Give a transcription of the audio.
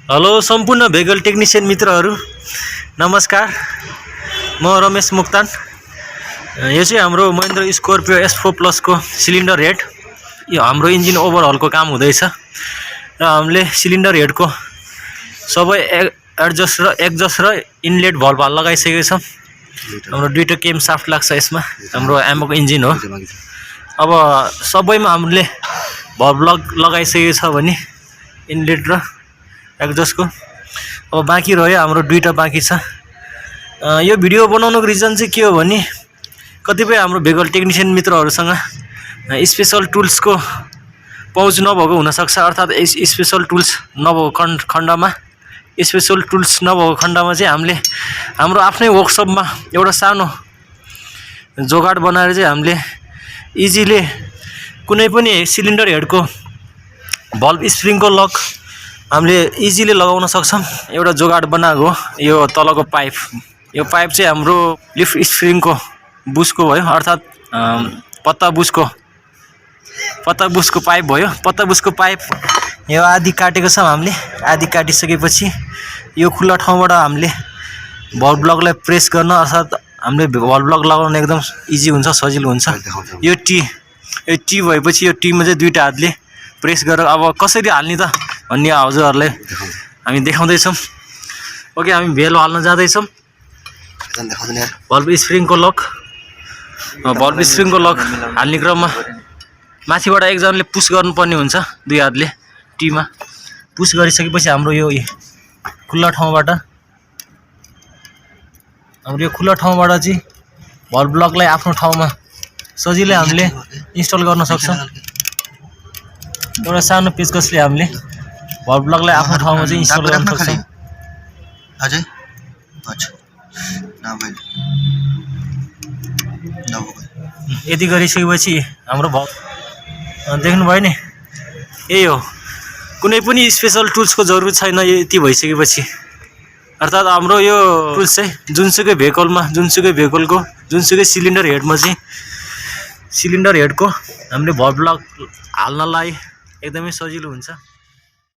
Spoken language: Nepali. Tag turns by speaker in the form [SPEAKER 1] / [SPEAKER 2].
[SPEAKER 1] हेलो सम्पूर्ण भेहिकल टेक्निशियन मित्रहरू नमस्कार। म रमेश मुक्तान। यो चाहिँ हाम्रो महिन्द्रा स्कर्पियो S4 प्लस को सिलिन्डर हेड। यो हाम्रो इन्जिन ओभरहलको काम हुँदैछ र हामीले सिलिन्डर हेडको सबै एडजस्ट र इनलेट भल्भ लगाइसकेका छौं। हाम्रो दुईटा केम साफ्ट लाग्छ यसमा। हाम्रो एमोको इन्जिन हो। अब सबैमा हामीले भल्भ लगाइसकेको छ भने इनलेट र एग्जस्टको अब बाँकी रह्यो हाम्रो दुईटा बाँकी छ। यो भिडियो बनाउनुको रिजन चाहिँ के हो भने कतिपय हाम्रो भेहिकल टेक्निशियन मित्रहरूसँग स्पेशल टुल्सको पहुँच नभएको हुन सक्छ। अर्थात् स्पेशल टुल्स नभएको खण्डमा चाहिँ हामीले हाम्रो आफ्नै वर्कसपमा एउटा सानो जोगाड बनाएर चाहिँ हामीले इजिली कुनै पनि सिलिन्डर हेडको भल्भ स्प्रिङको लक हामीले इजिली लगाउन सक्छौं। एउटा जोगाड बनाएको यो तलको पाइप। यो पाइप चाहिँ हाम्रो लिफ्ट स्प्रिङको बुसको भयो, अर्थात् पत्ता बुसको पाइप भयो। पत्ता बुसको पाइप यो आधी काटेको छौं हामीले। आधी काटिसकेपछि यो खुल्ला ठाउँबाट हामीले भल्भ ब्लकलाई प्रेस गर्न, अर्थात् हामीले भल्भ ब्लक लगाउन एकदम इजी हुन्छ, सजिलो हुन्छ। यो टी भएपछि यो टीमा चाहिँ दुईटा हातले प्रेस गरेर अब कसरी हाल्ने त भन्ने हजुरहरुलाई हामी देखाउँदैछौं। ओके, हामी भेल हाल्न जाँदैछौं। भल्भ स्प्रिङको लक हाल्ने क्रममा माथिबाट एकजनाले पुश गर्नुपर्ने हुन्छ, दुई हातले टीमा पुश गरिसकेपछि हाम्रो यो खुल्ला ठाउँबाट चाहिँ भल्भ ब्लकलाई आफ्नो ठाउँमा सजिलै हामीले इन्स्टल गर्न सक्छौं। एउटा सानो पेचकसले हामीले भल्भ ब्लकलाई आफ्नो ठाउँमा चाहिँ इन्स्टल गर्न सक्छौं। यति गरिसकेपछि हाम्रो भल्भ देख्नुभयो नि, यही हो। कुनै पनि स्पेशल टुल्सको जरुरत छैन यति भइसकेपछि। अर्थात् हाम्रो यो टुल्स चाहिँ जुनसुकै भेहिकलको जुनसुकै सिलिन्डर हेडमा चाहिँ सिलिन्डर हेडको हामीले भल्भ ब्लक हाल्नलाई एकदमै सजिलो हुन्छ।